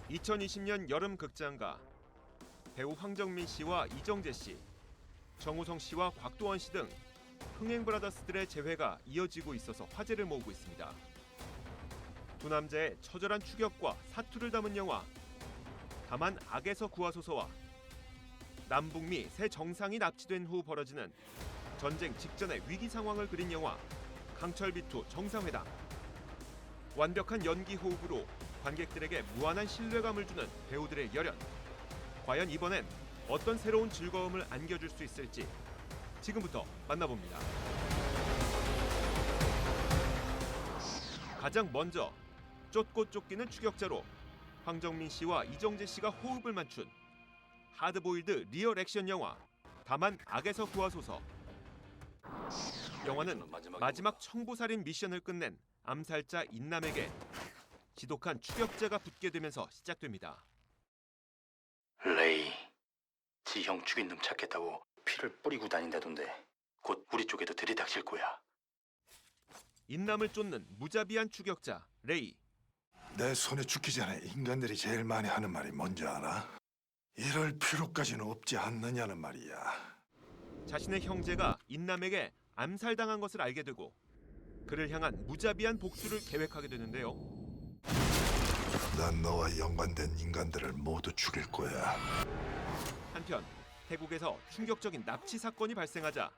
2020년 여름 극장가 배우 황정민 씨와 이정재 씨, 정우성 씨와 곽도원 씨 등 흥행 브라더스들의 재회가 이어지고 있어서 화제를 모으고 있습니다. 두 남자의 처절한 추격과 사투를 담은 영화 다만 악에서 구하소서와 남북미 새 정상이 납치된 후 벌어지는 전쟁 직전의 위기 상황을 그린 영화 강철비투 정상회담. 완벽한 연기 호흡으로 관객들에게 무한한 신뢰감을 주는 배우들의 열연. 과연 이번엔 어떤 새로운 즐거움을 안겨줄 수 있을지 지금부터 만나봅니다. 가장 먼저 쫓고 쫓기는 추격자로 황정민 씨와 이정재 씨가 호흡을 맞춘 하드보일드 리얼 액션 영화 다만 악에서 구하소서. 영화는 마지막 청부살인 미션을 끝낸 암살자 인남에게 지독한 추격자가 붙게 되면서 시작됩니다. 레이, 지형 죽인 놈 찾겠다고 피를 뿌리고 다닌다던데 곧 우리 쪽에도 들이닥칠 거야. 인남을 쫓는 무자비한 추격자 레이. 내 손에 죽기 전에 인간들이 제일 많이 하는 말이 뭔지 알아? 이럴 필요까지는 없지 않느냐는 말이야. 자신의 형제가 인남에게 암살당한 것을 알게 되고 그를 향한 무자비한 복수를 계획하게 되는데요. 난 너와 연관된 인간들을 모두 죽일 거야. 한편 태국에서 충격적인 납치 사건이 발생하자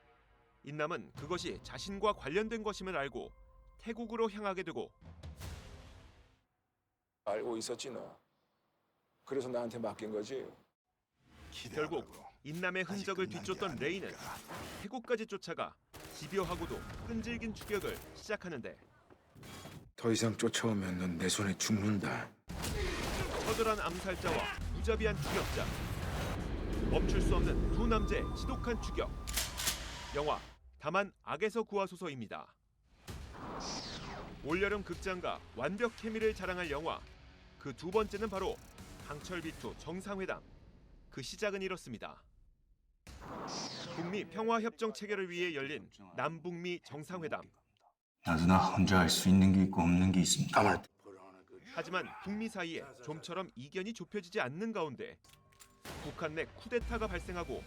인남은 그것이 자신과 관련된 것임을 알고 태국으로 향하게 되고 알고 있었지 너. 그래서 나한테 맡긴 거지. 결국 인남의 흔적을 뒤쫓던 레이는 태국까지 쫓아가 집요하고도 끈질긴 추격을 시작하는데 더 이상 쫓아오면 넌 내 손에 죽는다. 처절한 암살자와 무자비한 추격자. 멈출 수 없는 두 남자의 지독한 추격. 영화 다만 악에서 구하소서입니다. 올여름 극장가 완벽 케미를 자랑할 영화 그 두 번째는 바로 강철비투 정상회담. 그 시작은 이렇습니다. 북미 평화협정 체결을 위해 열린 남북미 정상회담. 나도 나 혼자 할 수 있는 게 있고 없는 게 있습니다. 하지만 북미 사이에 좀처럼 이견이 좁혀지지 않는 가운데 북한 내 쿠데타가 발생하고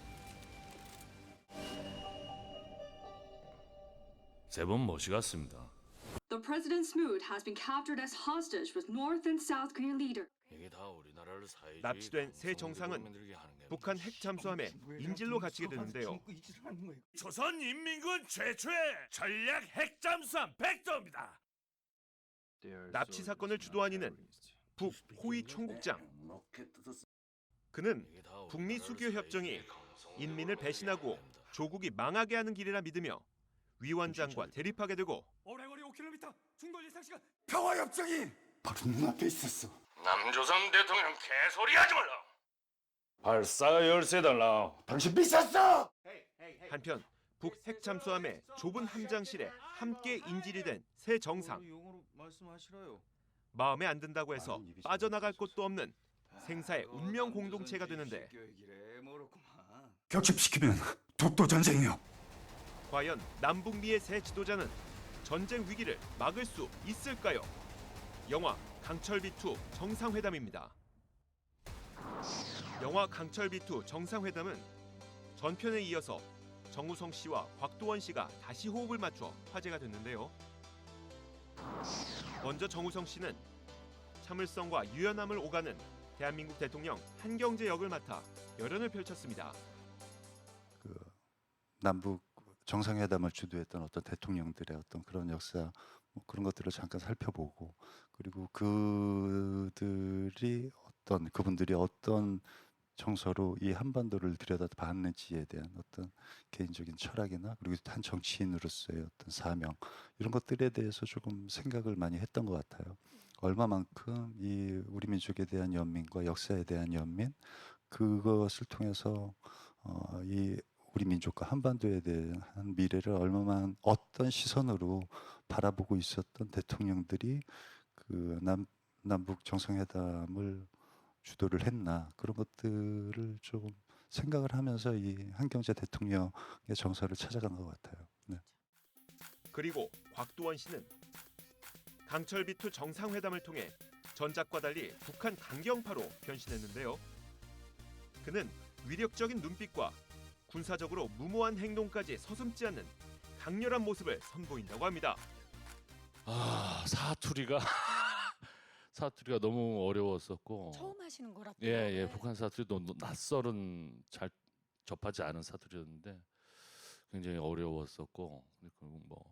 세 번 모시갔습니다. The president's mood has been captured as hostage with North and South Korean leader. 이게 다 우리나라를 사회주의 납치된 새 정상은 만들게 하는 게 북한 핵 잠수함에 인질로 갇히게 되는데요. 조선인민군 최초의 전략 핵잠수함 백도입니다. 납치 사건을 주도한 이는 북 호위 총국장. 그는 북미 수교 협정이 인민을 배신하고 조국이 망하게 하는 길이라 믿으며 위원장과 대립하게 되고 오래거리 5km 중도 예상 시간. 평화협정이 바로 눈앞에 있었어. 남조선 대통령 개소리하지 말라. 발사 열쇠 달라. 당신 미쳤어! 한편 북 핵 잠수함의 좁은 함장실에 함께 인질이 된 새 정상. 마음에 안 든다고 해서 빠져나갈 곳도 없는 생사의 운명 공동체가 되는데 격침시키면 독도 전쟁이요. 과연 남북미의 새 지도자는 전쟁 위기를 막을 수 있을까요? 영화 강철비투 정상회담입니다. 영화 강철비투 정상회담은 전편에 이어서 정우성 씨와 곽도원 씨가 다시 호흡을 맞춰 화제가 됐는데요. 먼저 정우성 씨는 참을성과 유연함을 오가는 대한민국 대통령 한경제 역을 맡아 열연을 펼쳤습니다. 그 남북 정상회담을 주도했던 어떤 대통령들의 어떤 그런 역사 그런 것들을 잠깐 살펴보고 그리고 그분들이 어떤 정서로 이 한반도를 들여다봤는지에 대한 어떤 개인적인 철학이나 그리고 한 정치인으로서의 어떤 사명 이런 것들에 대해서 조금 생각을 많이 했던 것 같아요. 얼마만큼 이 우리 민족에 대한 연민과 역사에 대한 연민 그것을 통해서 이 우리 민족과 한반도에 대한 미래를 얼마만 어떤 시선으로 바라보고 있었던 대통령들이 그 남북 정상회담을 주도를 했나 그런 것들을 조금 생각을 하면서 이 한경제 대통령의 정서를 찾아간 것 같아요. 네. 그리고 곽도원 씨는 강철비투 정상회담을 통해 전작과 달리 북한 강경파로 변신했는데요. 그는 위력적인 눈빛과 군사적으로 무모한 행동까지 서슴지 않는 강렬한 모습을 선보인다고 합니다. 아, 사투리가 사투리가 너무 어려웠었고. 처음 하시는 거라. 예, 북한 사투리도 낯설은 잘 접하지 않은 사투리였는데 굉장히 어려웠었고, 그리고 뭐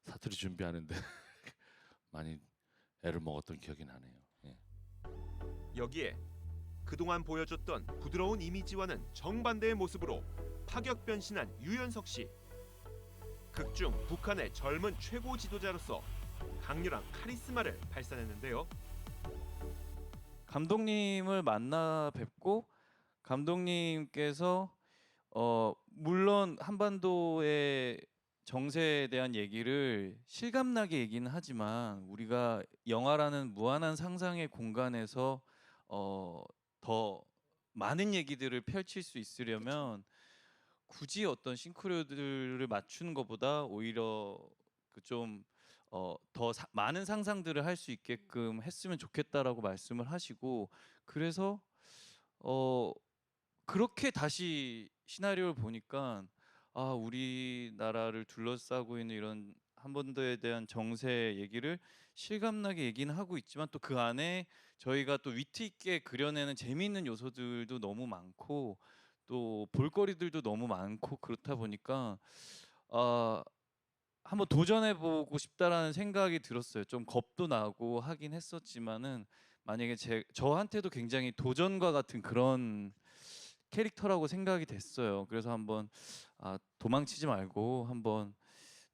사투리 준비하는데 많이 애를 먹었던 기억이 나네요. 예. 여기에 그동안 보여줬던 부드러운 이미지와는 정반대의 모습으로 파격 변신한 유연석 씨. 극중 북한의 젊은 최고 지도자로서 강렬한 카리스마를 발산했는데요. 감독님을 만나 뵙고 감독님께서 물론 한반도의 정세에 대한 얘기를 실감나게 얘기는 하지만 우리가 영화라는 무한한 상상의 공간에서 더 많은 얘기들을 펼칠 수 있으려면 굳이 어떤 싱크로들을 맞추는 것보다 오히려 좀 더 많은 상상들을 할 수 있게끔 했으면 좋겠다라고 말씀을 하시고, 그래서 그렇게 다시 시나리오를 보니까 아, 우리나라를 둘러싸고 있는 이런 한반도에 대한 정세 얘기를 실감나게 얘기는 하고 있지만 또 그 안에 저희가 또 위트 있게 그려내는 재미있는 요소들도 너무 많고 또 볼거리들도 너무 많고 그렇다 보니까 한번 도전해보고 싶다라는 생각이 들었어요. 좀 겁도 나고 하긴 했었지만은 만약에 저한테도 굉장히 도전과 같은 그런 캐릭터라고 생각이 됐어요. 그래서 한번 도망치지 말고 한번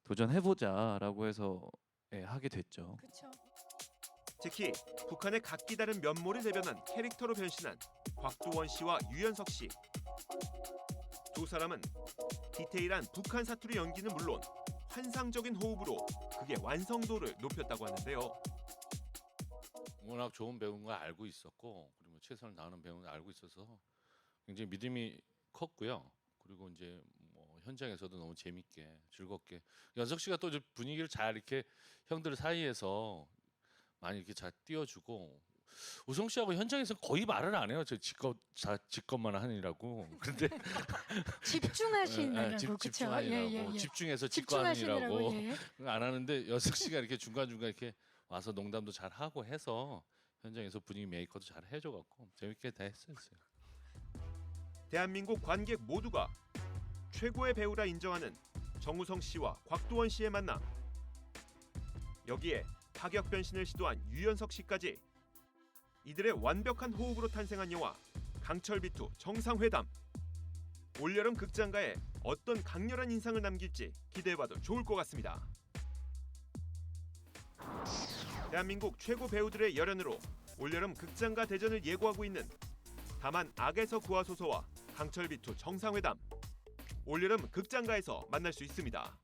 도전해보자라고 해서 하게 됐죠. 그렇죠. 특히 북한의 각기 다른 면모를 대변한 캐릭터로 변신한 곽도원 씨와 유연석 씨. 두 사람은 디테일한 북한 사투리 연기는 물론 환상적인 호흡으로 극의 완성도를 높였다고 하는데요. 워낙 좋은 배우인 걸 알고 있었고, 그리고 최선을 다하는 배우인 걸 알고 있어서 굉장히 믿음이 컸고요. 그리고 이제 뭐 현장에서도 너무 재밌게 즐겁게 연석 씨가 또 분위기를 잘 이렇게 형들 사이에서 많이 이렇게 잘 띄워주고, 우성 씨하고 현장에서 거의 말을 안 해요. 저 직업만 하느라고. 근데 집중하시느라고. 집중하느라고 집중해서 직관하느라고 예. 안 하는데 연석 씨가 이렇게 중간중간 이렇게 와서 농담도 잘 하고 해서 현장에서 분위기 메이커도 잘 해줘갖고 재밌게 다 했어요. 대한민국 관객 모두가 최고의 배우라 인정하는 정우성 씨와 곽도원 씨의 만남. 여기에 파격 변신을 시도한 유연석 씨까지. 이들의 완벽한 호흡으로 탄생한 영화 강철비투 정상회담. 올여름 극장가에 어떤 강렬한 인상을 남길지 기대해봐도 좋을 것 같습니다. 대한민국 최고 배우들의 열연으로 올여름 극장가 대전을 예고하고 있는 다만 악에서 구하소서와 강철비투 정상회담. 올여름 극장가에서 만날 수 있습니다.